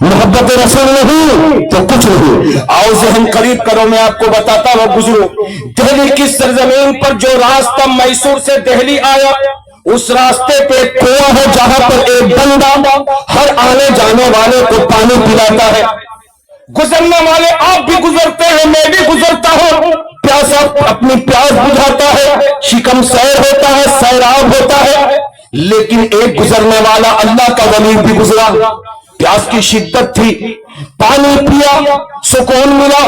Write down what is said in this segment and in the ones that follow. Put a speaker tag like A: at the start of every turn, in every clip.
A: मोहब्बत रसूल नहीं तो कुछ नहीं। आओ ज़हन करीब करो, मैं आपको बताता हूँ गुजरो। दिल्ली की सरजमीन पर जो रास्ता मैसूर से दिल्ली आया, उस रास्ते पे कुआं है जहां पर एक बंदा हर आने जाने वाले को पानी पिलाता है। गुजरने वाले आप भी गुजरते हैं, मैं भी गुजरता हूं। प्यासा अपनी प्यास बुझाता है, शिकम सैर होता है, सैराब होता है। लेकिन एक गुजरने वाला अल्लाह का वली भी गुजरा, प्यास की शिद्दत थी, पानी पिया, सुकून मिला।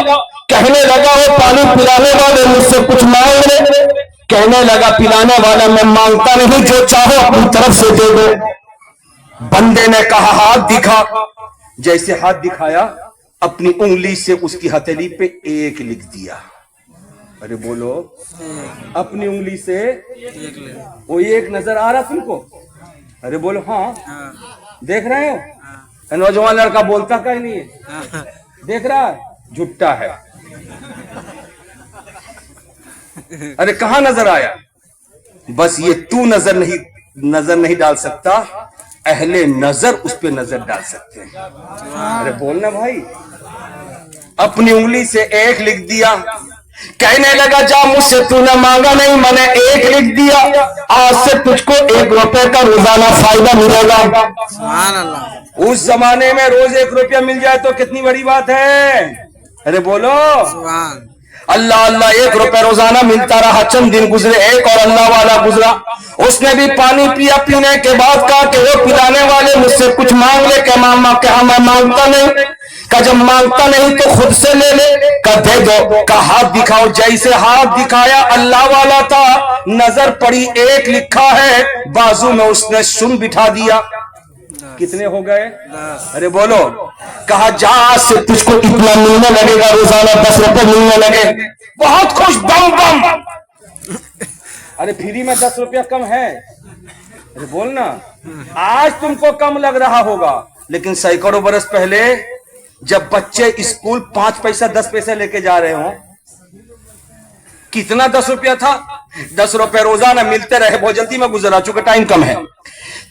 A: कहने लगा वो पानी पिलाने वाले मुझसे कुछ मांग ले। कहने लगा पिलाने वाला मैं मांगता नहीं, जो चाहो अपनी तरफ से दे दो। बंदे ने कहा हाथ दिखा। जैसे हाथ दिखाया, अपनी उंगली से उसकी हथेली पे एक लिख दिया। अरे बोलो, अपनी उंगली से वो एक नजर आ रहा तुमको? अरे बोलो हाँ, देख रहे हो? नौजवान लड़का बोलता कहीं नहीं है, देख रहा है, झुट्टा है। अरे कहां नजर आया? बस ये तू नजर नहीं डाल सकता, अहले नजर उस पे नजर डाल सकते हैं। अरे बोलना भाई। अपनी उंगली से एक लिख दिया। कहने लगा जा मुझसे तूने मांगा नहीं, मैंने एक लिख दिया, आज से तुझको 1 रुपए का रोजाना फायदा मिलेगा। सुभान अल्लाह। उस जमाने में रोज 1 रुपया मिल जाए तो कितनी बड़ी बात है। अरे बोलो सुभान अल्लाह। अल्लाह 1 रुपया रोजाना मिलता रहा। चंद दिन गुजरे, एक और अल्लाह वाला गुजरा, उसने भी पानी पिया। पीने के बाद कहा कि वो पिलाने वाले मुझसे कुछ मांग ले। क्या मैं मांगता नहीं? का जब मांगता नहीं तो खुद से ले ले। का दे दो। का हाथ दिखाओ। जैसे हाथ दिखाया, अल्लाह वाला था, नजर पड़ी एक लिखा है, बाजू में उसने सुन बिठा दिया। कितने हो गए? अरे बोलो। कहा जा से तुझको इतना मिलने लगेगा, रोजाना 10 रुपए मिलने लगे। बहुत खुश, बम बम। अरे फ्री में 10 रुपया कम है? अरे बोलना। आज तुमको कम लग रहा होगा, लेकिन सैकड़ों बरस पहले जब बच्चे स्कूल 5 पैसा 10 पैसे लेके जा रहे हो, कितना 10 रुपया था? 10 रुपए रोजाना मिलते रहे। बहुत जल्दी में गुजरा, चूंकि टाइम कम है।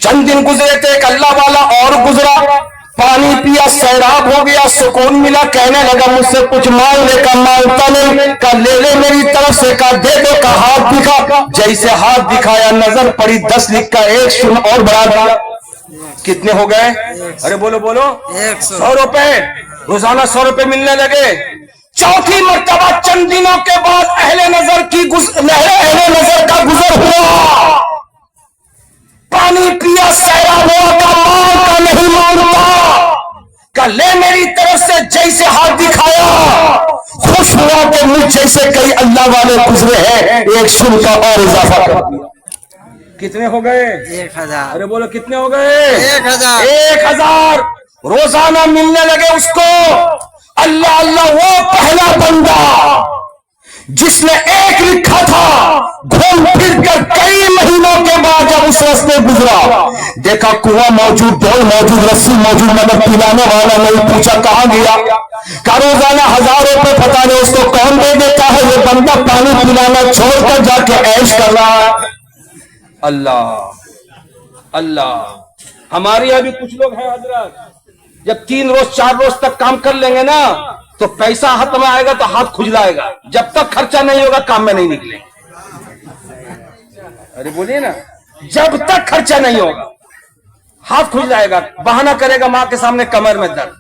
A: चंद दिन गुजरे थे, एक अल्लाह वाला और गुजरा, पानी पिया, सैराब हो गया, सुकून मिला। कहने लगा मुझसे कुछ मांग ले। का मांगता नहीं। का ले ले मेरी तरफ से। का दे दो। का हाथ दिखा। जैसे हाथ दिखाया, नजर पड़ी 10 लिख का एक सुन और बढ़ा दिया। कितने हो गए? अरे बोलो बोलो। 100 रुपए रोजाना 100 रुपए मिलने लगे। चौथी मर्तबा चंद दिनों के बाद अहले नजर का गुजर हुआ। पानी पिया, सैराब हुआ। का मांग का नहीं मांगता। का ले मेरी तरफ से। जैसे हाथ दिखाया, खुश हुआ कि मुझ जैसे कई अल्लाह वाले गुजरे हैं, एक सुन का और इजाफा कर दिया। कितने हो गए?
B: 1000।
A: अरे बोलो कितने हो गए?
B: 1000।
A: 1000 रोजाना मिलने लगे उसको। अल्लाह अल्लाह। वो पहला बंदा जिसने एक लिखा था, घूम फिर कर कई महीनों के बाद जब उस रास्ते गुजरा, देखा कुआं मौजूद, डोल मौजूद, रस्सी मौजूद, मगर पिलाने वाला नहीं। पूछा कहां गया? का रोजाना 1000 रुपए पता नहीं उसको कौन दे देता है। ये बंदा पानी पिलाना छोड़कर जाके ऐश कर रहा है। अल्लाह अल्लाह। हमारे यहां भी कुछ लोग हैं हजरत, जब 3 रोज 4 रोज तक काम कर लेंगे ना, तो पैसा हाथ में आएगा तो हाथ खुजलाएगा। जब तक खर्चा नहीं होगा काम में नहीं निकलेंगे। अरे बोलिए ना, जब तक खर्चा नहीं होगा हाथ खुजलाएगा। बहाना करेगा, मां के सामने कमर में दर्द,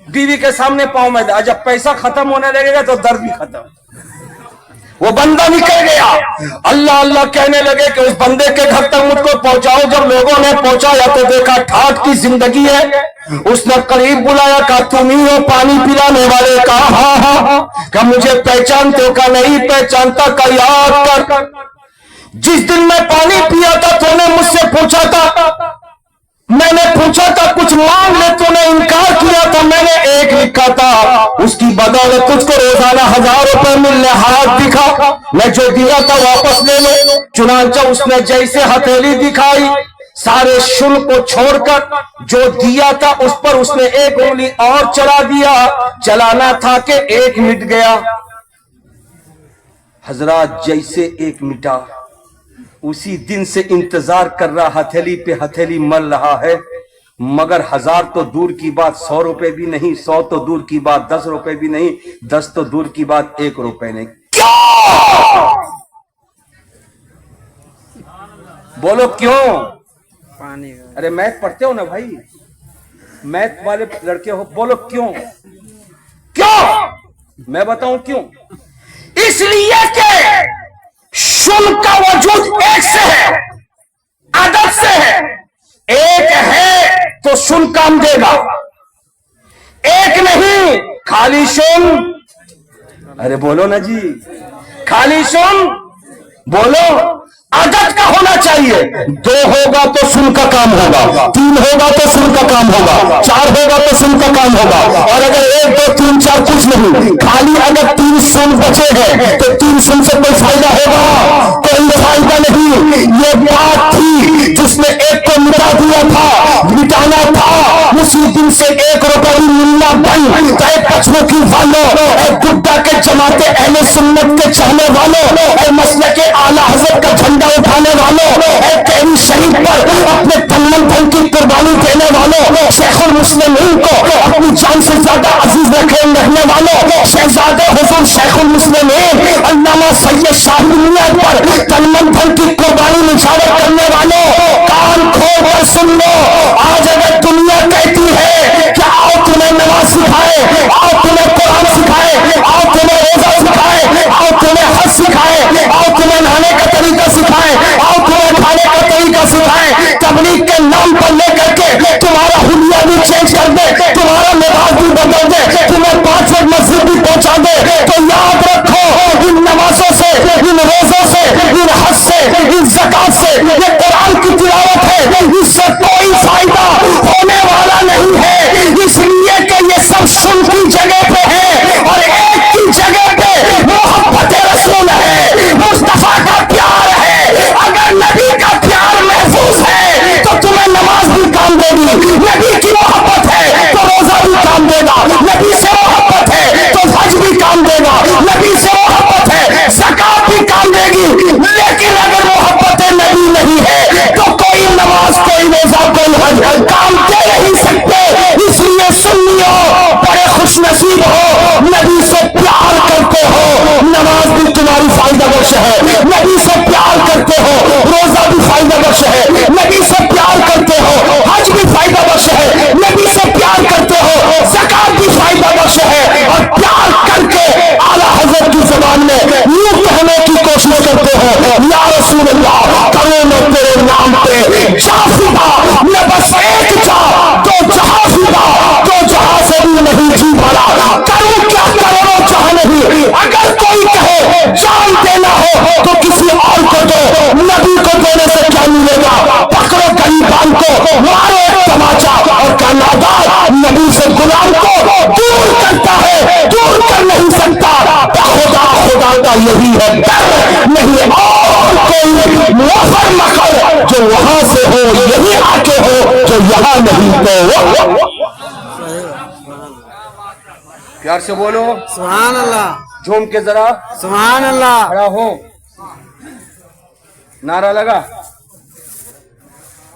A: बीवी के सामने पांव में दर्द। जब पैसा खत्म होने लगेगा तो दर्द भी खत्म। वो बंदा निकल गया। अल्लाह अल्लाह कहने लगे कि उस बंदे के घर तक मुझको पहुंचाओ। जब लोगों ने पहुंचाया तो देखा ठाठ की जिंदगी है। उसने करीब बुलाया, कहा तुम ही हो पानी पिलाने वाले? कहा हाँ हाँ हाँ। कहा मुझे पहचानते हो? का नहीं पहचानता। का याद कर, जिस दिन मैं पानी पिया था तूने मुझसे पूछा था, मैंने पूछा था कुछ मांग ले, तूने इनकार किया था। मैंने एक लिखा था, उसकी बदौलत तुझको रोजाना 1000 रुपए मिलने। हाथ दिखा, मैं जो दिया था वापस ले लो। चुनांचा उसने जैसे हथेली दिखाई, सारे शुल्क को छोड़कर जो दिया था उस पर उसने एक उंगली और चला दिया। चलाना था कि एक मिट गया। हजरात जैसे एक मिटा, उसी दिन से इंतजार कर रहा, हथेली पे हथेली मल रहा है। मगर 1000 तो दूर की बात 100 रुपए भी नहीं, 100 तो दूर की बात 10 रुपए भी नहीं, 10 तो दूर की बात 1 रुपए नहीं। क्यों? बोलो क्यों?
B: पानी।
A: अरे मैथ पढ़ते हो ना भाई, मैथ वाले लड़के हो, बोलो क्यों? क्यों? मैं बताऊं क्यों। इसलिए कि शुल्क का वजूद एक से है, आदत से है। एक है तो शुल्क काम देगा, एक नहीं खाली शुल्क। अरे बोलो ना जी, खाली शुल्क बोलो। आदत का होना चाहिए। 2 होगा तो शुल्क का काम होगा, 3 होगा तो शुल्क का काम होगा, 4 होगा तो शुल्क का काम होगा। और अगर 1 2 3 4 कुछ नहीं, खाली अगर 3 शुल्क बचे हैं तो 3 शुल्क से कोई फायदा होगा? कोई फायदा नहीं। ये बात थी जिसने एक को मिटा दिया था, मिटाना था। उसी दिन से 1 रुपया मिलना बंद। चाहे पचमुखी वालों, गुड्डा के जमाते अहले सुन्नत के चाहने वालों, मसलक के आला हज़रत का झंडा उठाने वालों, तेरी शरीफ पर अपने तन धन की कुर्बानी देने वालों, शेखुल मुस्लिमीन को अपनी जान से ज्यादा अजीज रखने वालों, शहजादे हुजूर शेखुल मुस्लिमीन अल्लामा सैयद शाही मियां पर तन धन की कुर्बानी निछावर करने वालों, कान खोल कर सुन लो। आज अगर दुनिया कहती है कि आओ तुम्हें नमाज सिखाए, आओ तुम्हें कुरान सिखाए, आओ तुम्हें रोजा सिखाए, आओ तुम्हें हज सिखाए, आओ तुम्हें नहाने का तरीका सिखाए, आओ तुम्हें खाने का तरीका सिखाए, तबलीग के नाम पर लेकर के तुम्हारा हुलिया भी चेंज कर दे, तुम्हारा लिबास भी बदल दे, तुम्हें 5 वक्त मस्जिद भी पहुंचा दे, तो याद रखो इन नमाजों से, इन रोजों से, इन हज से, इन ज़कात से, ये कुरान की तिलावत है, इससे कोई फायदा होने वाला नहीं है। इसलिए कि ये सब सुन की जगह पे है और एक की जगह पे मोहब्बत रसूल है, मुस्तफा का प्यार है। अगर नबी का प्यार महफूज है तो तुम्हें नमाज भी काम देगी, नबी की मोहब्बत है तो रोजा भी काम देगा, नबी से मोहब्बत है तो हज भी काम देगा, नबी से मोहब्बत है ज़कात भी काम देगी। लेकिन अगर मोहब्बत नबी नहीं है तो कोई नमाज, कोई रोजा, कोई हज काम दे नहीं सकते। इसलिए सुन्नियों बड़े खुश नसीब हो, नबी से प्यार करते हो, नमाज भी तुम्हारी फायदा बख्श है, नबी से प्यार करते हो, रोजा भी फायदा बख्श है, नबी से प्यार करते हो, हज भी फायदा बख्श है, नबी से प्यार करते हो, ज़कात भी फायदा बख्श है। और प्यार करके आला हज़रत की ज़बान में यूं कहने की कोशिश करते हो, या रसूल अल्लाह करो न तेरे नाम पे जा फिदा, न बस एक जा तो जहां फिदा, तो जहां से भी नहीं जी भरा, करूं क्या करो चाह नहीं। अगर कोई कहे जान देना हो तो किसी और को दो, नबी को देने से क्या मिलेगा? पकड़ो गरीबान को, मारो एक तमाचा और का नादार नबी से गुलाम को दूर करता है, दूर कर नहीं सकता। खुदा खुदा का यही है डर, नहीं और कोई मुआफर मकर जो वहां से हो, यही आके हो जो यहाँ नहीं। तो प्यार से बोलो
B: सुभान अल्लाह,
A: झूम के जरा
B: सुभान अल्लाह।
A: खड़ा हो, नारा लगा,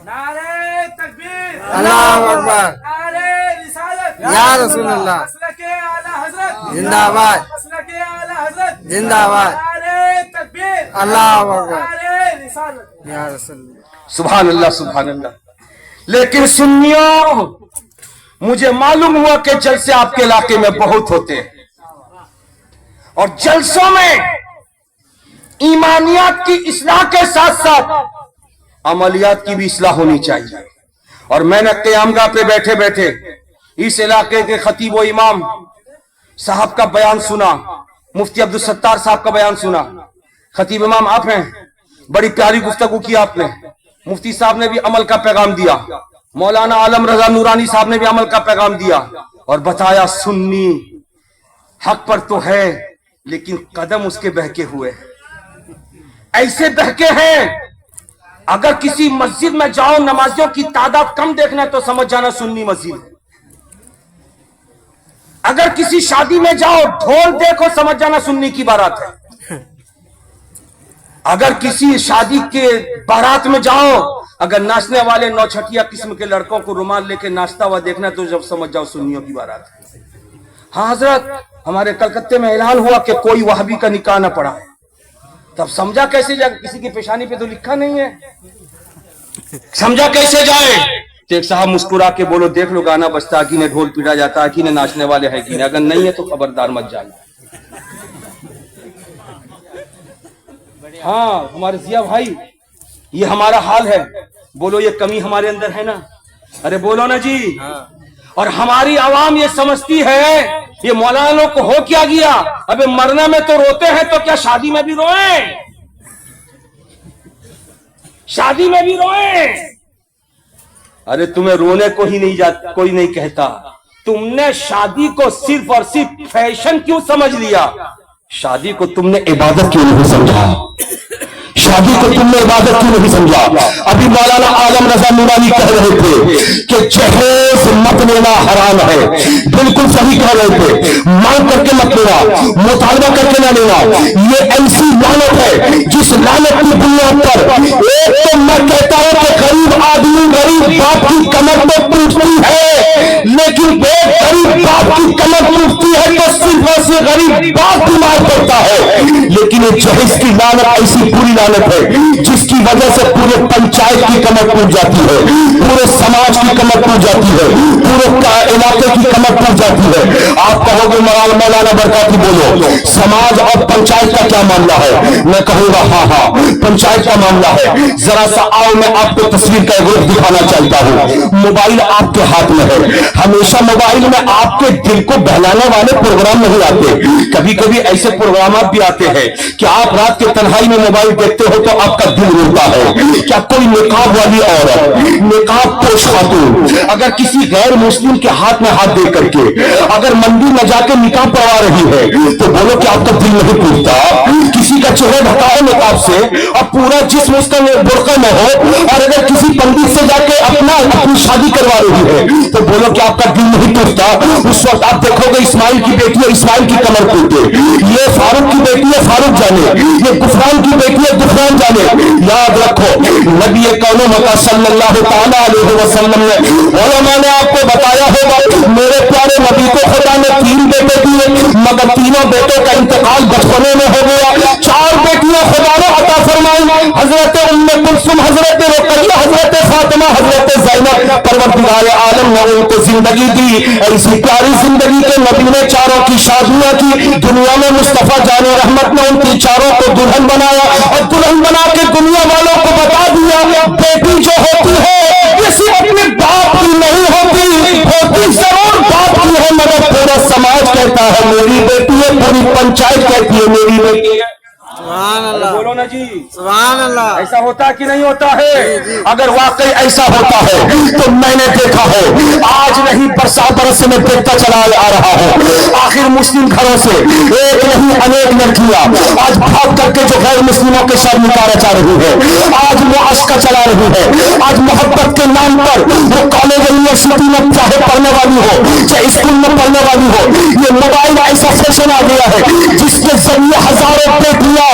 C: नारे तकबीर,
B: अल्लाहु अकबर,
C: नारे रिसालत,
B: या रसूल अल्लाह,
C: मसलके आला हज़रत
B: जिंदाबाद,
C: मसलके आला हज़रत
B: जिंदाबाद,
C: नारे तकबीर,
B: अल्लाहु अकबर,
C: नारे रिसालत,
B: या रसूल।
A: सुभान अल्लाह, सुभान अल्लाह। लेकिन सुन्नियों, मुझे मालूम हुआ कि जलसे आपके इलाके में बहुत होते हैं और जलसों में ईमानियात की इस्लाह के साथ साथ अमलियात की भी इस्लाह होनी चाहिए। और मैंने क़यामगाह पे बैठे बैठे इस इलाके के खतीब व इमाम साहब का बयान सुना, मुफ्ती अब्दुल सत्तार साहब का बयान सुना। खतीब इमाम आप हैं, बड़ी प्यारी गुफ्तगू की आपने। मुफ्ती साहब ने भी अमल का पैगाम दिया, मौलाना आलम रजा नूरानी साहब ने भी अमल का पैगाम दिया और बताया सुन्नी हक पर तो है लेकिन कदम उसके बहके हुए, ऐसे बहके हैं। अगर किसी मस्जिद में जाओ, नमाजियों की तादाद कम देखना है तो समझ जाना सुन्नी मस्जिद है। अगर किसी शादी में जाओ, ढोल देखो, समझ जाना सुन्नी की बारात है। अगर किसी शादी के बारात में जाओ, अगर नाचने वाले नौछटिया किस्म के लड़कों को रुमाल लेके नाचता हुआ देखना तो जब समझ जाओ सुन्नियों की बारात है। हाँ हजरत, हमारे कलकत्ते में ऐलान हुआ कि कोई वहाबी का निकाह न पड़ा, तब समझा कैसे जाए? किसी की पेशानी पे तो लिखा नहीं है, समझा कैसे जाए? तो एक साहब मुस्कुरा के बोलो, देख लो गाना बजता कि ने ढोल पीटा जाता है कि ने नाचने वाले हैं कि नहीं, अगर नहीं है तो खबरदार मत जाना। हाँ हमारे जिया भाई, ये हमारा हाल है, बोलो ये कमी हमारे अंदर है ना? अरे बोलो ना जी। और हमारी आवाम ये समझती है ये मौलाना को हो क्या गया, अबे मरने में तो रोते हैं तो क्या शादी में भी रोए? शादी में भी रोए? अरे तुम्हें रोने को ही नहीं जाता, कोई नहीं कहता। तुमने शादी को सिर्फ और सिर्फ फैशन क्यों समझ लिया? शादी को तुमने इबादत क्यों नहीं समझा? शादी को तुमने इबादत क्यों नहीं समझा? अभी मौलाना आलम रजा नूरानी कह रहे थे कि जहेज मत लेना हराम है, बिल्कुल सही कह रहे थे। मांग करके मत लेना, मुतालबा करके ना लेना, ये ऐसी लानत है जिस लानत की बुनियाद पर एक तो मैं कहता हूं कि गरीब आदमी गरीब बाप की कमर तो टूटती है, लेकिन गरीब बाप की कमर टूटती है तो सिर्फ और सिर्फ गरीब बाप बीमार पड़ता है। लेकिन ये जहेज की लानत ऐसी पूरी लानत है जिसकी वजह से पूरे पंचायत की कमर टूट जाती है, पूरे समाज की कमर टूट जाती है, पूरे इलाके की कमर टूट जाती है। आप कहोगे मौलाना बरकाती बोलो, समाज और पंचायत का क्या मामला है? मैं कहूंगा हाँ हाँ पंचायत का मामला है। जरा सा आओ मैं आपको तस्वीर का एक रूप दिखाना चाहता हूँ। मोबाइल आपके हाथ में है, हमेशा मोबाइल में आपके दिल को बहलाने वाले प्रोग्राम नहीं आते, कभी कभी ऐसे प्रोग्राम भी आते हैं कि आप रात के तन्हाई में मोबाइल देखते हो तो आपका दिल रोता है। क्या कोई निकाब वाली औरत, निकाब पोश खातून अगर किसी गैर मुस्लिम के हाथ में हाथ दे करके अगर मंदिर में जाके निकाब पढ़वा रही है तो बोलो कि आपका दिल नहीं टूटता? किसी का चेहरा ढकाओ निकाब से और पूरा जिस्म उसका बुर्का में हो, और अगर किसी पंडित से जाके अपनी शादी करवा रही है तो बोलो कि आपका दिल नहीं टूटता? उस वक्त आप देखोगे इस्माइल की बेटी है, इस्माइल की कमर टूटे, ये फारूक की बेटी है, फारूक जाने, ये गुफरान की बेटी है, गुफरान जाने। याद रखो नबी कौनो मका सल्लल्लाहु ताला अलैहि वसल्लम ने, उलमा ने आपको बताया होगा मेरे प्यारे नबी को खुदा ने 3 बेटे दिए, मगर तीनों बेटों का इंतकाल बचपने में हो गया। 4 बेटियां खुदा ने अता फरमाई, हजरत उम्मे कुलसुम, हजरत रुकैया, हजरत फातिमा, हजरत ज़ैनब। परवरदिगार आलम ने उनको जिंदगी दी, ऐसी प्यारी जिंदगी के नबी ने चारों की शादियां की। दुनिया में मुस्तफा जाने रहमत ने उनकी चारों को दुल्हन बनाया और दुल्हन बना के दुनिया वालों को बता दिया बेटी जो होती है ये सिर्फ अपने बाप की नहीं होती जरूर बाप की है, मगर पूरा समाज कहता है मेरी बेटी है, पूरी पंचायत कहती है मेरी बेटी है।
B: सुभान अल्लाह,
A: बोलो ना जी,
B: सुभान अल्लाह।
A: ऐसा होता कि नहीं होता है? अगर वाकई ऐसा होता है तो मैंने देखा है, आज नहीं बरस से मैं देखता चला आ रहा हूँ। आखिर मुस्लिम घरों से एक नहीं अनेक लड़कियां आज भाग करके जो गैर मुस्लिमों के साथ निकाला जा रही है, आज मुआशका चला रही है, आज मोहब्बत के नाम पर वो कॉलेज यूनिवर्सिटी में चाहे पढ़ने वाली हो चाहे स्कूल में पढ़ने वाली हो, ये मोबाइल ऐसा फैशन आ गया है जिसके जरिए हजारों बेटियां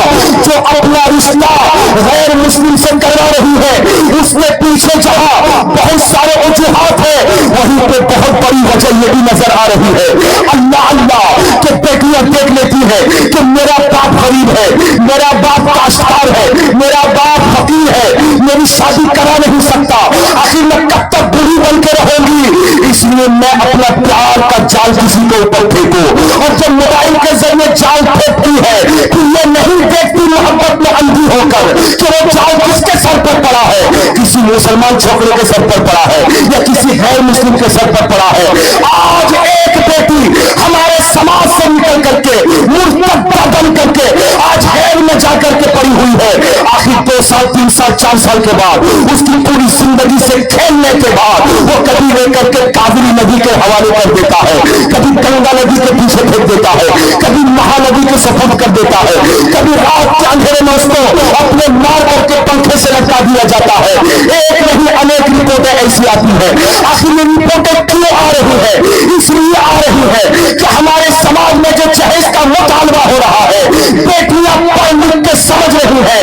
A: जो अपना रिश्ता गैर मुस्लिम से करवा रही है, उसके पीछे जहां बहुत सारे वजूहात है वहीं पे बहुत बड़ी वजह ये भी नजर आ रही है। अल्लाह अल्लाह के बेटियां देख लेती है कि मेरा बाप गरीब है, मेरा बाप काश्तकार है, मेरा बाप फकीर है, मेरी शादी करा नहीं सकता, आखिर मैं कब तक बुरी बन के रहूंगी, इसलिए मैं अपना प्यार का जाल किसी के ऊपर फेंकू। और जब मोबाइल के जरिए जाल फेंकती है तो ये नहीं देखती मोहब्बत में अंधी होकर कि वो जाल किसके सर पर पड़ा है, किसी मुसलमान छोकरे के सर पर पड़ा है या किसी गैर मुस्लिम के सर पर पड़ा है। आज एक बेटी हमारे समाज से निकल करके मुर्तद्दा बन करके आज गैर में जाकर के पड़ी हुई है। आखिर 2 साल 3 साल 4 साल के बाद उसकी पूरी जिंदगी से खेलने के बाद वो कभी लेकर के कावेरी नदी के हवाले कर देता है, कभी गंगा नदी के पीछे फेंक देता है, कभी महानदी के सफर कर देता है, कभी रात के अंधेरे में उसको अपने मार करके पंखे से लटका दिया जाता है। एक नहीं अनेक रिपोर्टें ऐसी आती है। आखिर ये रिपोर्टें क्यों आ रही है? इसलिए आ रही है कि हमारे समाज में जो जहेज का मुतालबा हो रहा है, बेटियां पढ़ लिख के समझ रही है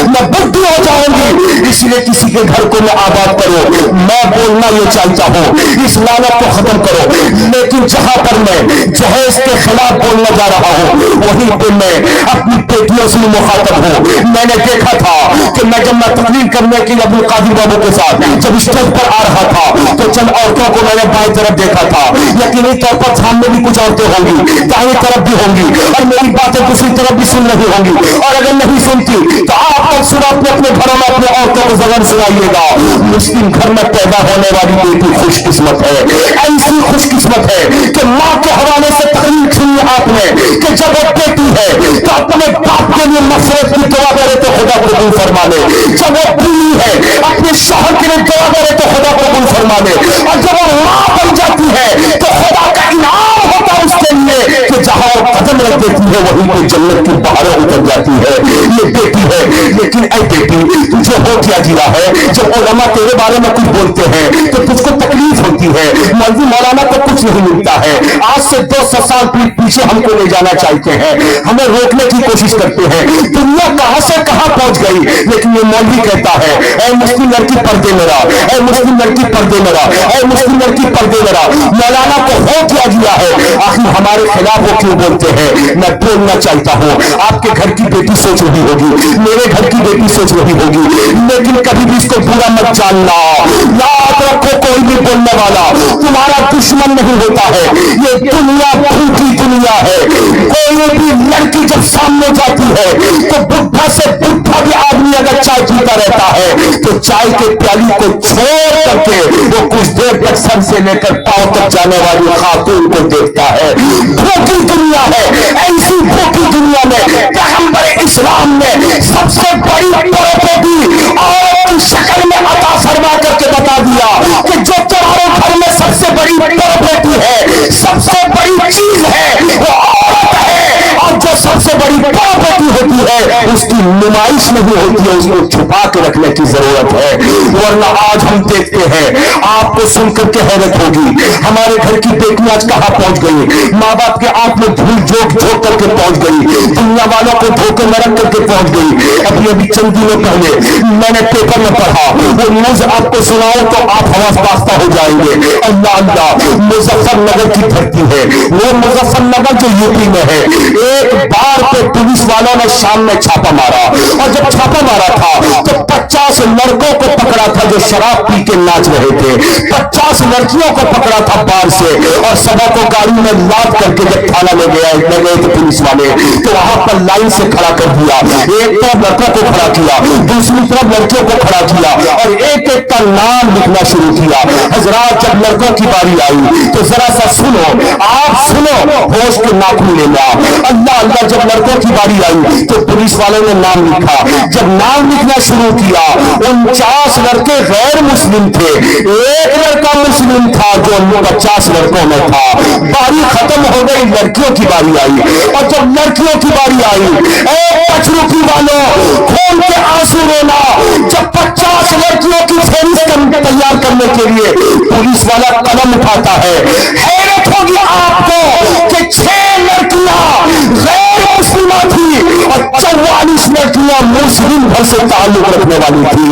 D: मैं बुद्धि हो जाऊंगी, इसलिए किसी के घर को मैं आबाद करो। मैं बोलना ये चाहता हूँ, इस लानत को खत्म करो। लेकिन जहां पर मैं जहेज के खिलाफ बोलने जा रहा हूँ, वहीं पे मैं अपनी बेटियों से मुखातब हूँ। मैंने देखा था कि मैं जब मैं तकरीर करने के लिए अब्दुल कादिर बाबू के साथ जब स्टेज पर आ रहा था, तो चंद औरतों को मैंने बाईं तरफ देखा था। यकीनी तौर पर सामने भी कुछ औरतें होंगी, दाहिनी तरफ भी होंगी, और मेरी बातें दूसरी तरफ भी सुन रही होंगी। और अगर नहीं सुनती तो आप कल सुबह अपने घरों में अपने औरतों को जबान सुनाइएगा। मुस्लिम घर में पैदा होने वाली बेटी खुशकिस्मत है, ऐसी खुशकिस्मत है कि माँ के हवाले से तकलीफ सुनी आपने कि जब वो बेटी है तो अपने बाप के लिए मफरत की दुआ करे तो खुदा कबूल फरमा ले। जब वो बीवी है अपने शौहर के लिए दुआ करे तो खुदा कबूल फरमा ले। और जब वो माँ बन जाती है तो खुदा का इनाम होता है उसके लिए कि जहां वो कदम रख देती है वहीं पे जन्नत की बहारें उतर जाती है। ये बेटी है। लेकिन ऐ बेटी, तुझे हो क्या दिया है? जब उलमा तेरे बारे में कुछ बोलते हैं तो तुझको तकलीफ होती है। मौलवी मौलाना को कुछ नहीं मिलता है। आज से 200 साल पीछे हमको ले जाना चाहते हैं, हमें रोकने की कोशिश करते हैं। दुनिया कहां से कहां पहुंच गई, लेकिन ये मौलवी कहता है ऐ मुस्लिम लड़की पर्दे मेरा, ऐ मुस्लिम लड़की पर्दे मेरा, ऐ मुस्लिम लड़की पर्दे मेरा। मौलाना को हो क्या दिया है? आखिर हमारे खिलाफ वो क्यों बोलते हैं? मैं बोलना चाहता हूं, आपके घर की बेटी सोच रही होगी, मेरे घर की बेटी सोच रही होगी, लेकिन कभी भी इसको बुरा मत जानना। याद रखो, कोई भी बोलने वाला तुम्हारा दुश्मन नहीं होता है। ये दुनिया भूखी दुनिया है। कोई भी लड़की जब सामने जाती है तो बुढ़ा से बुढ़ा भी आदमी अगर चाय पीता रहता है तो चाय के प्याली को छोड़ करके वो कुछ देर तक सर से लेकर पांव तक जाने वाली खातून को देखता है। भूखी दुनिया है। ऐसी भूखी दुनिया में पैगंबर इस्लाम ने सबसे बड़ी प्रॉपर्टी औरत की शक्ल में अता फरमा करके बता दिया कि जो तुम्हारे घर में सबसे बड़ी प्रॉपर्टी है, सबसे बड़ी चीज है, वो औरत है। और जो सबसे बड़ी प्रॉपर्टी होती है उसकी नुमाइश नहीं होती है, उसको छुपा के रखने की जरूरत है। वरना आज हम देखते हैं, आपको सुनकर के हैरत होगी, हमारे घर की बेटी आज कहां पहुंच गई। माँ बाप के आंख में धूल झोंक झोंक करके पहुंच गई, दुनिया वालों को धोखे में रख करके पहुंच गई। अभी चंद दिनों पहले मैंने पेपर में पढ़ा, वो न्यूज आपको सुनाओ तो आप हवास पास्ता हो जाएंगे। अल्लाह अल्लाह, मुजफ्फरनगर की धरती है, वो मुजफ्फरनगर जो यूपी में है। एक बार पे पुलिस वालों ने शाम में छापा मारा, और जब छापा मारा था तो 50 लड़कों को पकड़ा था जो शराब पी के नाच रहे थे। 50 लड़कियों को पकड़ा था बार से, और सबों को गाड़ी में लाद करके जब थाना ले गए थे पुलिस वाले, तो वहां पर लाइन से खड़ा कर दिया। एक तरफ लड़कों को खड़ा किया, दूसरी तरफ लड़कियों को खड़ा किया, और एक एक का नाम लिखना शुरू किया। हजरात, जब लड़कों की बारी आई तो जरा सा सुनो, आप सुनो, होश के नाखून लेना। अल्लाह अल्लाह, जब लड़कों की बारी आई तो पुलिस वालों ने नाम लिखा। जब नाम लिखना शुरू किया, 49 लड़के गैर मुस्लिम थे, एक लड़का मुस्लिम था जो 50 लड़कों में था। बारी खत्म हो गई, लड़कियों की बारी आई, और जब लड़कियों की बारी आई, पचरुखी वालों, खून के आंसू रोना। जब 50 लड़कियों की फहरिस्त तैयार करने के लिए पुलिस वाला कलम उठाता है, हैरत होगी आपको कि 6 लड़कियां गैर मुस्लिमा थी और 44 लड़कियां मुस्लिम घर से ताल्लुक रखने वाली थी।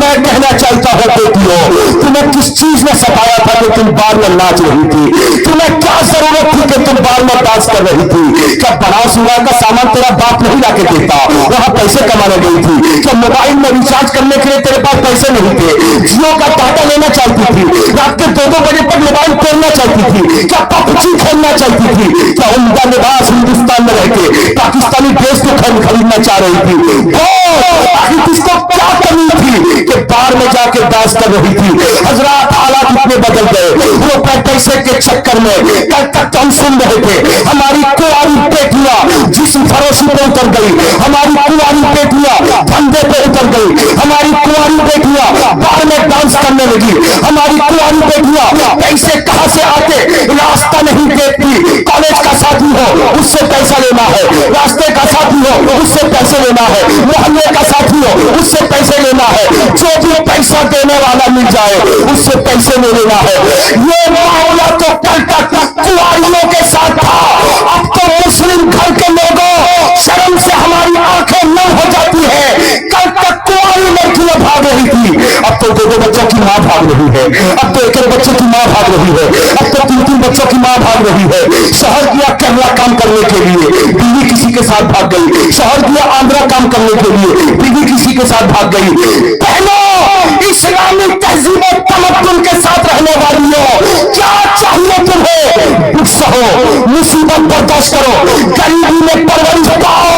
D: मैं कहना चाहता हूं बेटियों, तुम्हें किस चीज ने सताया था कि तुम बार में नाच रही थी? तुम्हें क्या जरूरत थी कि तुम बार में डांस कर रही थी? क्या बड़ा सिंगार का सामान तेरा बाप नहीं लाके देता? वहां पैसे कमाने गई थी? क्या मोबाइल में रिचार्ज करने के लिए तेरे पास पैसे नहीं थे? जियो का डाटा लेना चाहती थी? रात के 2-2 बजे तक मोबाइल खोलना चाहती थी? क्या पबजी खेलना चाहती थी? क्या उम्दा लिबास हिंदुस्तान में रहकर पाकिस्तानी ड्रेस को खरीदना चाह रही थी? आखिर किसको क्या कमी थी कि बार में जाके डांस कर रही थी? हजरात, हालात इतने बदल गए। वो पैसे के चक्कर में कल तक हम सुन रहे थे, हमारी कुंवारी बेटियां जिस्म फरोशी पे उतर गई, हमारी कुंवारी बेटियां धंधे पे उतर गई, हमारी कुंवारी बेटियां बार में डांस करने लगी, हमारी कुंवारी बेटियां पैसे कहां से आते रास्ता नहीं देखती। कॉलेज का साथी हो उससे पैसा लेना है, रास्ते का साथी हो उससे पैसे लेना है, मोहल्ले का साथी हो उससे पैसे लेना है, जो भी पैसा देने वाला मिल जाए उससे पैसे ले लेना है। ये मामला तो कल तक कुंवारियों के साथ था, अब तो मुस्लिम घर के लोगों शर्म से हमारी आंखें नम हो जाती है। कल भाग रही थी, अब तो 2-2 बच्चों की माँ भाग रही है, अब तो 1-1 बच्चे की माँ भाग रही है, अब तो 3-3 बच्चों की माँ भाग रही है। शहर गया केरला काम करने के लिए, बीवी किसी के साथ भाग गई। शहर गया आंध्रा काम करने के लिए, बीवी किसी के साथ भाग गई। बहनों, इस्लामी तहजीब और तमद्दुन के साथ रहने वालियों, क्या चाहिए तुम्हें? दुख सहो, मुसीबत बर्दाश्त करो, गरीबी में परवरिश पाओ।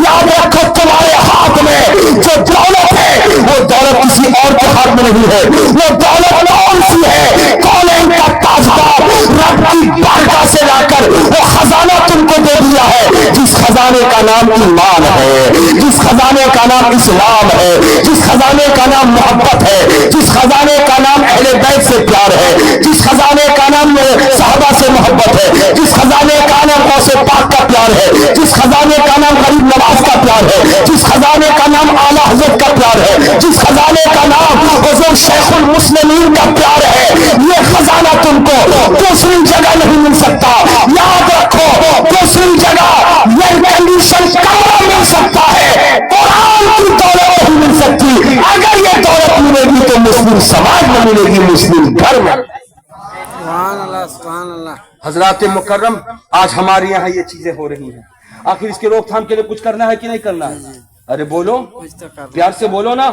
D: याद रखो, तुम्हारे हाथ में जो दौलत है वो दौलत किसी और के हाथ में नहीं है। वो दौलत कौन सी है? कौन का ताजदार रब की बारगाह से लाकर वो खजाना तुमको दे दिया है, जिस खजाने का नाम ईमान है, जिस खजाने का नाम इस्लाम है, जिस खजाने का नाम मोहब्बत है, जिस खजाने का नाम अहले बैत से प्यार है, जिस खजाने का नाम साहबा से मोहब्बत है, जिस खजाने का नाम गौसे पाक का प्यार है, जिस खजाने का नाम गरीब नवाज का प्यार है, जिस खजाने का नाम आला हजरत का प्यार है, जिस खजाने का नाम हुजूर शेखुल मुस्लिमीन का प्यार है, ये खजाना तुमको दूसरी जगह नहीं मिल सकता। याद रखो, दूसरी जगह एयर कंडीशन कमरा मिल सकता है, कुरान की दौलत नहीं मिल सकती। अगर ये दौलत मिलेगी तो मुस्लिम समाज में मिलेगी, मुस्लिम घर में।
B: सुभान अल्लाह, सुभान अल्लाह।
A: हजरात मुकर्रम, आज हमारे यहाँ ये चीजें हो रही हैं, आखिर इसके रोकथाम के लिए कुछ करना है कि नहीं करना है? अरे बोलो,
B: कुछ तो कर
A: प्यार से बोलो ना,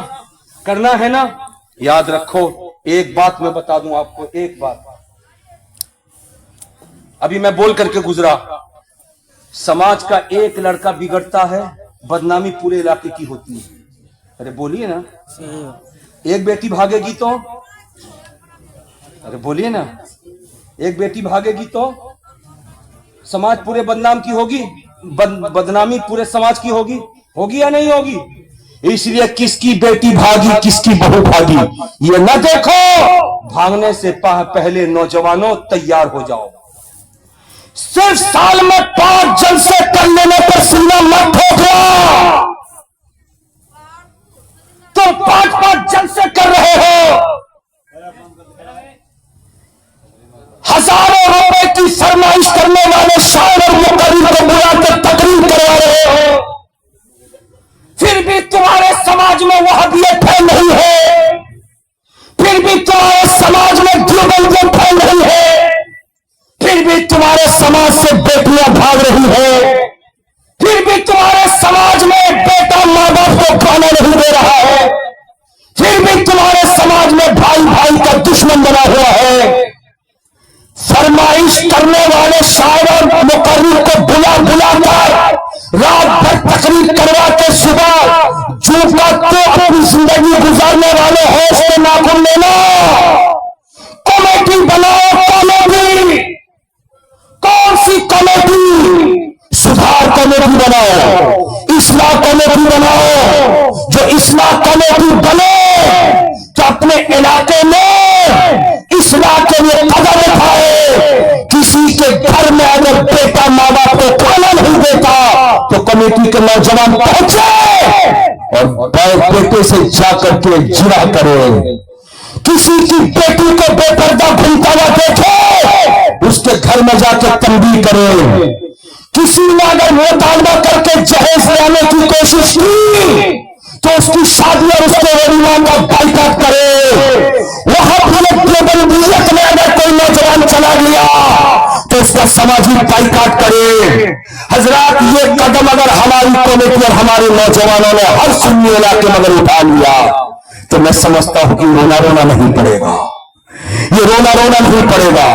A: करना है ना? याद रखो, एक बात मैं बता दूं आपको, एक बात अभी मैं बोल करके गुजरा, समाज का एक लड़का बिगड़ता है, बदनामी पूरे इलाके की होती है। अरे बोलिए ना, एक बेटी भागेगी तो, अरे बोलिए ना, एक बेटी भागेगी तो समाज पूरे बदनाम की होगी, बदनामी पूरे समाज की होगी, होगी या नहीं होगी? इसलिए किसकी बेटी भागी, किसकी बहू भागी, ये न देखो, भागने से पहले नौजवानों तैयार हो जाओ। सिर्फ साल में 5 जलसे कर लेने पर सीना मत ठोकना। तुम 5-5 जलसे कर रहे हो, हजारों रुपए की फरमाइश करने वाले शायर और मुकर्रिर को बुला कर तकरीर करवा रहे हो, फिर भी तुम्हारे समाज में वहाबियत फैल रही है, फिर भी तुम्हारे समाज में देवबंदियत फैल रही है, फिर भी तुम्हारे समाज से बेटियां भाग रही है, फिर भी तुम्हारे समाज में बेटा माँ बाप को खाना नहीं दे रहा है, फिर भी तुम्हारे समाज में भाई भाई का दुश्मन बना हुआ है। फरमाइश करने वाले शायर और मुकर्रिर को बुला कर रात भर तकरीर करवा के सुबह झूठा तो अपनी जिंदगी गुजारने वाले होश के नाखून लेना। कमेटी बनाओ, कमेटी, कौन सी कमेटी? सुधार कमेटी बनाओ, इस्लाह कमेटी बनाओ। जो इस्लाह कमेटी बने तो अपने इलाके में इस्लाह के लिए कदम उठाए। किसी के घर में अगर बेटा माँ बाप को खाना नहीं देता तो कमेटी के नौजवान पहुंचे और बेटे से जाकर के जिरा करे। किसी की बेटी को बेपर्दा घूमता हुआ देखे, उसके घर में जाकर तंबीह करे। किसी ने अगर मुतालबा करके जहेज लाने की कोशिश की तो उसकी शादी और उसके वलीमा का बाइकाट करे। वहां पर देवबंदियत में अगर कोई नौजवान चला गया तो उसका सामाजिक बाइकाट करे। हजरात, ये कदम अगर हमारी कमेटी और हमारे नौजवानों ने हर सुन्नी इलाके में अगर उठा लिया तो मैं समझता हूं कि रोना रोना नहीं पड़ेगा, ये रोना रोना नहीं पड़ेगा।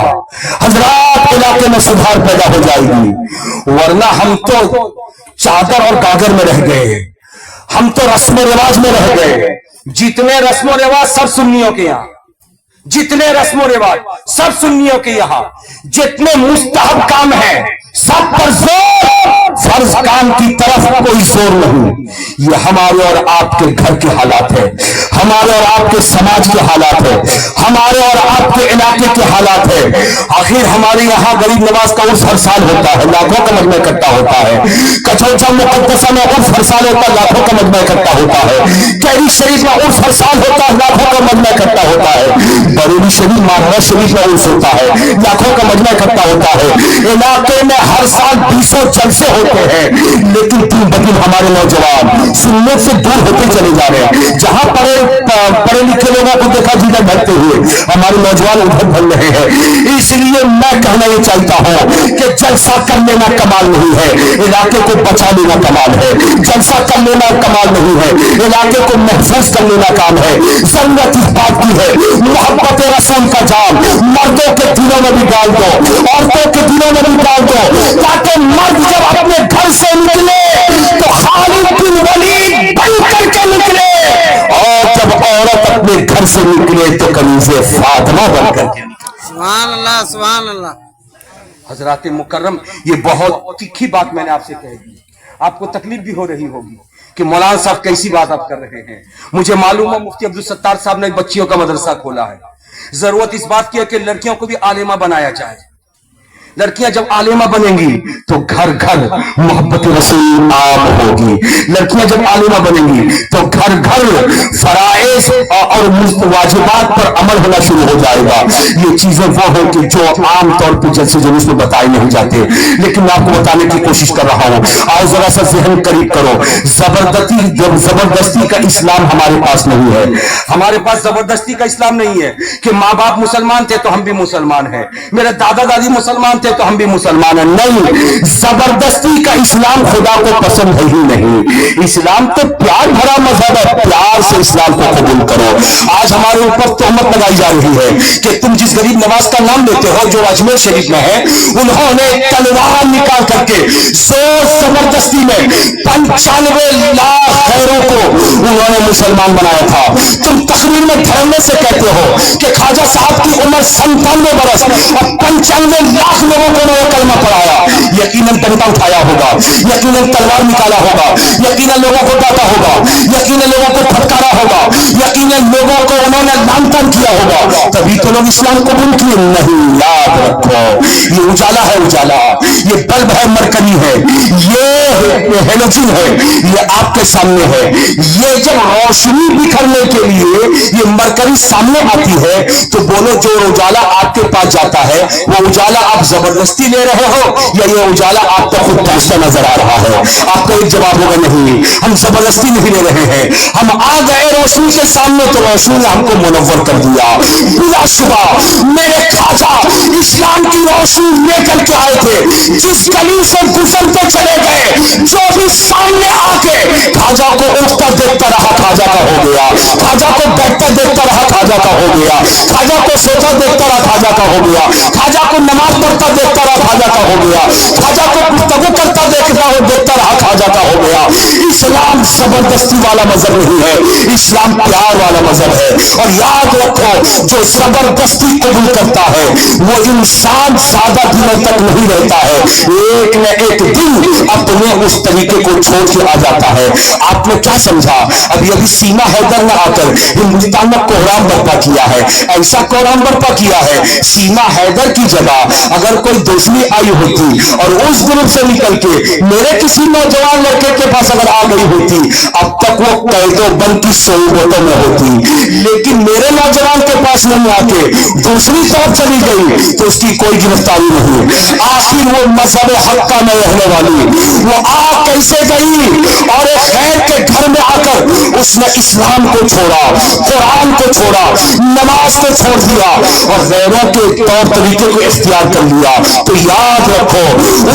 A: हजरात, इलाके में सुधार पैदा हो जाएगी। वरना हम तो चादर और गागर में रह गए, हम तो रस्म रिवाज में रह गए। जितने रस्म रिवाज सब सुन्नियों के यहाँ, जितने रस्म रिवाज सब सुन्नियों के यहाँ, जितने मुस्तहब काम है सब पर जोर, फर्ज काम की तरफ कोई जोर नहीं। ये हमारे और आपके घर के हालात है, हमारे और आपके समाज के हालात है, हमारे और आपके इलाके के हालात है। आखिर हमारे यहाँ गरीब नवाज का उर्स हर साल होता है, लाखों का मजमा इकट्ठा होता है। कचौचा मुकद्दसा में उर्स हर साल होता है, लाखों का मजमा इकट्ठा होता है। कैरी शरीफ में उर्स हर साल होता है, लाखों का मजमा इकट्ठा होता है। बरेली शरीफ, मारवा शरीफ में उर्स होता है, लाखों का मजमा इकट्ठा होता है। इलाके में
D: हर साल 200 जलसे होते हैं, लेकिन दिन ब दिन हमारे नौजवान सुनने से दूर होते चले जा रहे हैं। जहां पढ़े लिखे लोगों को देखा जिधर भरते हुए, हमारे नौजवान उधर भर रहे हैं। इसलिए मैं कहना ये चाहता हूं कि जलसा कर लेना कमाल नहीं है, इलाके को बचा लेना कमाल है। जलसा कर लेना कमाल नहीं है, इलाके को महफूज कर लेना काम है। जरूरत इस बात की है, मोहब्बत रसूल का जाम मर्दों के दिलों में भी डाल दो, औरतों के दिलों में भी डाल दो, ताकि मर्द जब अपने घर से निकले तो खालिद बिन वलीद बन करके निकले, और जब औरत अपने घर से निकले तो कनीज़े फातिमा बन करके निकले।
B: सुभान अल्लाह, सुभान अल्लाह।
A: हजरात मुकर्रम, ये बहुत तीखी बात मैंने आपसे कह दी, आपको तकलीफ भी हो रही होगी कि मौलाना साहब कैसी बात आप कर रहे हैं। मुझे मालूम है मुफ्ती अब्दुल सत्तार साहब ने बच्चियों का मदरसा खोला है। जरूरत इस बात की है कि लड़कियों को भी आलिमा बनाया जाए। लड़कियां जब आलिमा बनेंगी तो घर घर मोहब्बत रसूल आम होगी। लड़कियां जब आलिमा बनेंगी तो घर घर फराइज और वाजिबात पर अमल होना शुरू हो जाएगा। ये चीजें वो हैं कि जो आम तौर पर जैसे जुलूस में बताए नहीं जाते, लेकिन मैं आपको बताने की कोशिश कर रहा हूं। आओ जरा सा जहन करीब करो। जबरदस्ती का इस्लाम हमारे पास नहीं है। हमारे पास जबरदस्ती का इस्लाम नहीं है कि माँ बाप मुसलमान थे तो हम भी मुसलमान हैं, मेरे दादा दादी मुसलमान थे तो हम भी मुसलमान हैं। नहीं, जबरदस्ती का इस्लाम खुदा को पसंद है ही नहीं। इस्लाम तो प्यार भरा मजहब है, प्यार से इस्लाम को कबूल करो। आज हमारे ऊपर तोहमत लगाई जा रही है कि तुम जिस गरीब नवाज का नाम लेते हो जो अजमेर शरीफ में है, उन्होंने तलवार निकाल करके जोर जबरदस्ती में 95 लाख खैरों को उन्होंने मुसलमान बनाया था। तुम तकरीर में धरने से कहते हो कि ख्वाजा साहब की उम्र 97 बरस और 95 लाख लोगों को उन्होंने कलमा पढ़ाया। यकीनन डंडा उठाया होगा, यकीनन तलवार निकाला होगा, यकीनन लोगों को डांटा होगा, यकीनन लोगों को फटकारा होगा, यकीनन लोगों को उन्होंने लांछन किया होगा, तभी तो लोग इस्लाम कबूल किए। नहीं, याद रखो, ये उजाला है, उजाला, ये बल्ब है, मरकरी है, ये हेलोजन है, ये आपके सामने है। ये जब रोशनी बिखरने के लिए ये मरकरी सामने आती है तो बोलो, जो उजाला आपके पास जाता है वो उजाला आप जबरदस्ती ले रहे हो या ये उजाला आपको खुद पहुंचता नजर आ रहा है? आपका एक जवाब होगा, नहीं, हम जबरदस्ती नहीं ले रहे हैं, हम आ गए रोशनी के सामने तो रोशनी ने हमको मुनव्वर कर दिया। बिला शुबा मेरे ख्वाजा इस्लाम की रोशनी लेकर के आए थे। जिस गली से गुजरते चले गए, जो भी सामने आके ख्वाजा को उठता देखता रहा, ख्वाजा का हो गया। ख्वाजा को बैठता देखता रहा, ख्वाजा का हो गया। ख्वाजा को सोता देखता रहा, ख्वाजा का हो गया। ख्वाजा को नमाज पढ़ता देखता रहा, ख्वाजा का हो गया। ख्वाजा को गुफ्तगू करता देखता रहा, ख्वाजा का हो गया। इस्लाम जबरदस्ती वाला मजहब नहीं है, इस्लाम प्यार वाला मजहब है। और याद रखो, जो जबरदस्ती कबूल करता है वो इंसान ज्यादा दिनों तक नहीं रहता है, एक न एक दिन अपने उस तरीके को छोड़ के आ जाता है। आपने क्या समझा? अभी अभी सीमा हैदर ने आकर हिंदुस्तान में कोहराम बर्पा किया है, ऐसा कोहराम बर्पा किया है, सीमा हैदर की जगह अगर कोई दूसरी आई होती और उस ग्रुप से निकल के मेरे किसी नौजवान लड़के के पास अगर आ गई होती, अब तक वो कैदो बंद की सोबतों में होती। लेकिन मेरे नौजवान के पास नहीं आके दूसरी तरफ चली गई तो उसकी कोई गिरफ्तारी नहीं। आखिर वो मजहब हक का में रहने वाली वो आ कैसे गई? और एक खैर के घर में आकर उसने इस्लाम को छोड़ा, कुरान को छोड़ा, नमाज को छोड़ दिया और गैरों के तौर तरीके को इख्तियार कर लिया। तो याद रखो,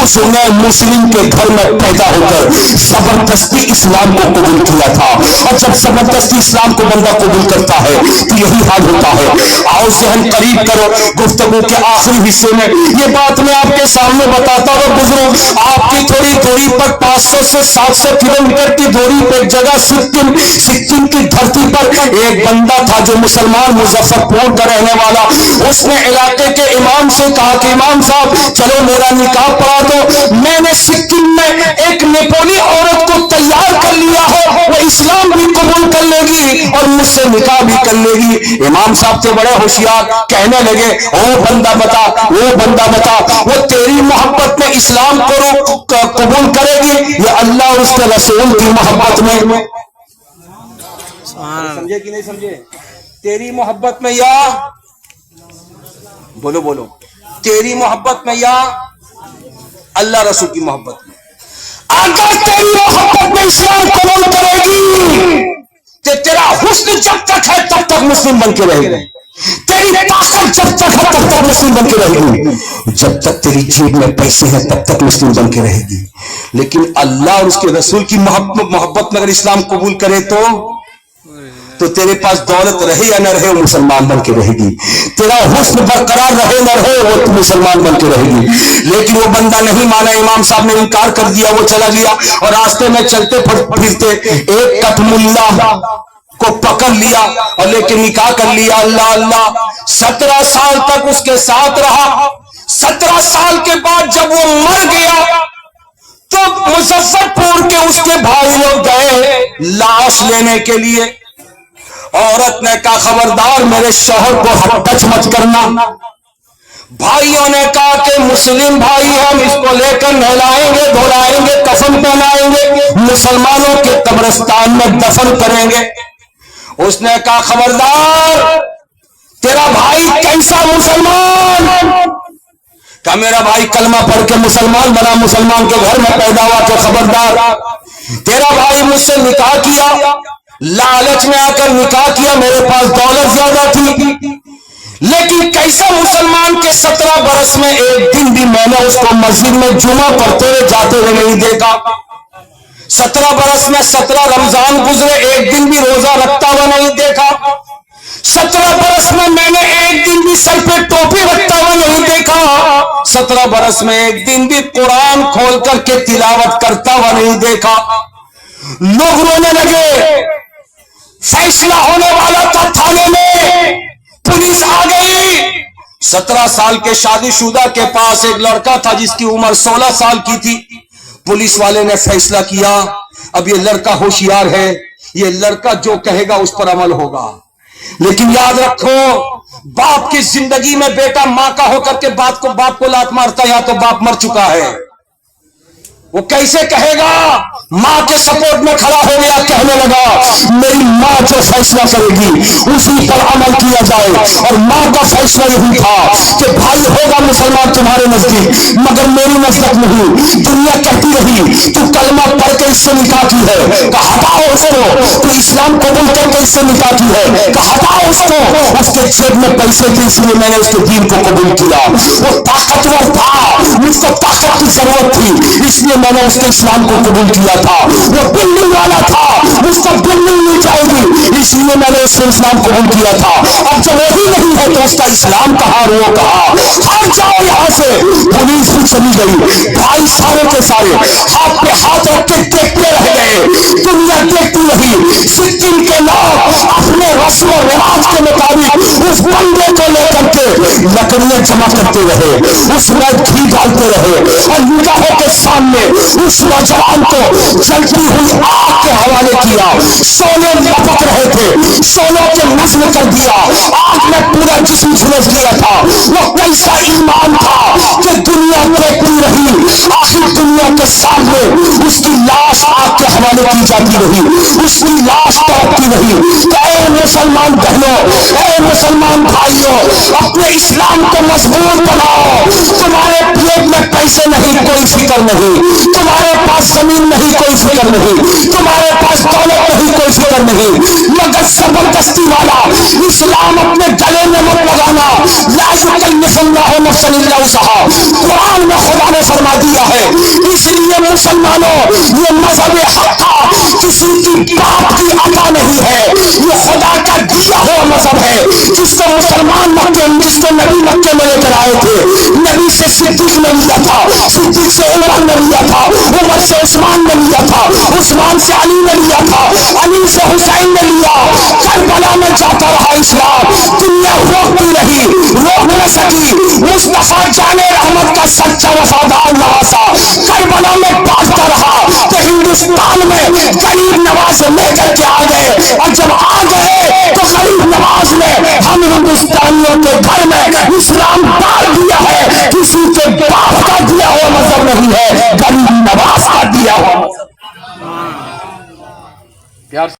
A: उसने मुस्लिम के घर में पैदा होकर जबरदस्ती इस्लाम को कबूल किया था। और जब जबरदस्ती इस्लाम को बंदा कबूल करता है तो यही हाल होता है। आओ जहन करीब करो। गुफ्तगू के आखिरी हिस्से में ये बात मैं आपके सामने बताता हूँ। बुजुर्ग, आपकी थोड़ी दूरी पर 500 से 700 किलोमीटर की दूरी पर एक जगह सिक्किम की धरती पर एक बंदा था जो मुसलमान, मुजफ्फरपुर का रहने वाला। उसने इलाके के इमाम से कहा कि इमाम साहब चलो मेरा निकाह पढ़ा दो। मैंने सिक्किम में एक नेपाली औरत को तैयार कर लिया है, वो इस्लाम भी कबूल कर लेगी और मुझसे निकाह भी कर लेगी। इमाम साहब थे बड़े होशियार, कहने लगे, ओ बंदा बता, वो बंदा बता, वो तेरी मोहब्बत में इस्लाम को कबूल करेगी या अल्लाह और उसके रसूल की मोहब्बत में? समझे कि नहीं समझे? तेरी मोहब्बत में या बोलो बोलो, तेरी मोहब्बत में या اللہ رسول کی محبت میں.
D: اگر تیری محبت میں اسلام قبول کرے گی تو تیرا حسن جب تک ہے تب تک مسلم بن کے رہے گی، تیری طاقت جب تک ہے تب تک مسلم بن کے رہے گی، جب تک تیری جیب میں پیسے ہیں تب تک مسلم بن کے رہے گی. لیکن اللہ اور اس کے رسول کی محبت میں اگر اسلام قبول کرے تو تیرے پاس دولت رہے یا نہ رہے وہ مسلمان بن کے رہے گی، تیرا حسن برقرار رہے نہ رہے وہ مسلمان بن کے رہے گی. لیکن وہ بندہ نہیں مانا، امام صاحب نے انکار کر دیا، وہ چلا گیا اور راستے میں چلتے پھرتے ایک کٹ ملا کو پکڑ لیا اور لے کے نکاح کر لیا. اللہ اللہ 17 سال تک اس کے ساتھ رہا. 17 سال کے بعد جب وہ مر گیا تو مظفر پور کے اس کے بھائی لوگ گئے لاش لینے کے لیے. عورت نے کہا خبردار میرے شوہر کو ٹچ مت کرنا. بھائیوں نے کہا کہ مسلم بھائی ہم اس کو لے کر نہلائیں گے، دھلائیں گے، کفن پہنائیں گے، مسلمانوں کے قبرستان میں دفن کریں گے. اس نے کہا خبردار تیرا بھائی کیسا مسلمان؟ کہا میرا بھائی کلمہ پڑھ کے مسلمان بنا، مسلمان کے گھر میں پیدا ہوا. کہ خبردار تیرا بھائی مجھ سے نکاح کیا، لالچ میں آ کر نکاح کیا، میرے پاس دولت زیادہ تھی، لیکن کیسا مسلمان کے 17 برس میں ایک دن بھی میں نے اس کو مسجد میں جمعہ پڑھتے ہوئے جاتے ہوئے نہیں دیکھا. 17 برس میں 17 رمضان گزرے، ایک دن بھی روزہ رکھتا ہوا نہیں دیکھا. 17 برس میں نے ایک دن بھی سر پہ ٹوپی رکھتا ہوا نہیں دیکھا. 17 برس میں ایک دن بھی قرآن کھول کر کے تلاوت کرتا ہوا نہیں دیکھا. لوگ رونے لگے. فیصلہ ہونے والا تھا تھانے میں، پولیس آ گئی. 17 سال کے شادی شدہ کے پاس ایک لڑکا تھا جس کی عمر 16 سال کی تھی. پولیس والے نے فیصلہ کیا اب یہ لڑکا ہوشیار ہے، یہ لڑکا جو کہے گا اس پر عمل ہوگا. لیکن یاد رکھو باپ کی زندگی میں بیٹا ماں کا ہو کر کے باپ کو لات مارتا ہے یا تو باپ مر چکا ہے. وہ کیسے کہے گا؟ ماں کے سپورٹ میں کھڑا ہو گیا، کہنے لگا میری ماں جو فیصلہ کرے گی اسی پر عمل کیا جائے. اور ماں کا فیصلہ یہی تھا کہ بھائی ہوگا مسلمان تمہارے نزدیک مگر میری نزدیک نہیں. دنیا کہتی رہی تو کلمہ پڑھ کے اس سے نکاح کی ہے، کہ ہٹاؤ اس کو. تو اسلام قبول کر کے اس سے نکاح کی ہے، کہ ہٹاؤ اس کو. اس کے جیب میں پیسے تھے اس لیے میں نے اس کے دین کو قبول کیا. وہ طاقتور تھا، مجھ کو طاقت کی ضرورت تھی اس لیے میں نے اس کے اسلام کو قبول کیا تھا. وہ بلڈنگ والا تھا، اس کو بلڈنگ مل جائے گی اس لیے میں نے اس سے اسلام قبول کیا تھا. اب جب وہی نہیں ہے تو اس کا اسلام کہاں؟ وہ کہا ہٹ جاؤ یہاں سے. پولیس بھی چلی گئی، بھائی سارے کے سارے ہاتھ پہ ہاتھ رکھ کے دیکھتے رہ گئے. دنیا دیکھتی رہی. سکم کے لوگ اپنے رسم و رواج کے مطابق اس بندے کو لے کر کے لکڑیاں جمع کرتے رہے، اس میں گھی ڈالتے رہے اور نگاہوں کے سامنے اس نوجوان کو جلتی ہوئی آگ کے حوالے کیا. شعلے لپک رہے تھے، شعلوں کے نظم کر دیا، آگ میں پورا جسم جھلس گیا تھا. وہ کیسا ایمان تھا کہ دنیا دیکھتی رہی، آخر دنیا کے سامنے اس کی لاش آگ کے حوالے کی جاتی رہی، اس کی لاش تڑپتی رہی. اے مسلمان بہنوں، اے مسلمان بھائیوں، اپنے اسلام کو مضبوط بناؤ. تمہارے پیٹ میں پیسے نہیں، کوئی فکر نہیں. تمہارے پاس زمین نہیں، کوئی فکر نہیں. تمہارے پاس دولت نہیں، کوئی فکر نہیں. مگر زبردستی والا اسلام اپنے گلے میں مت لگانا. لا یکلف اللہ نفسا الا وسعها. قرآن میں خدا نے فرما دیا ہے. اس لیے مسلمانوں یہ مذہب حق تھا، کسی کی باپ کی عطا نہیں ہے. یہ خدا کا دیا ہوا مذہب ہے جس کو مسلمان جس کو نبی مکے میں لے کر آئے تھے. نبی سے صدیق نے لیا تھا، صدیق سے عمر نے لیا تھا، عمر سے عثمان نے لیا تھا، عثمان سے علی نے لیا تھا، علی سے حسین نے لیا. کربلا میں جاتا رہا اسلام. دنیا روکتی رہی، روک نہ سکی. مصطفیٰ جان رحمت کا سچا وفادار نواسا کربلا میں بانٹتا رہا کہ ہندوستان میں غریب نواز لے کر کے آ گئے. اور جب آ گئے تو غریب نواز نے ہم ہندوستانیوں کے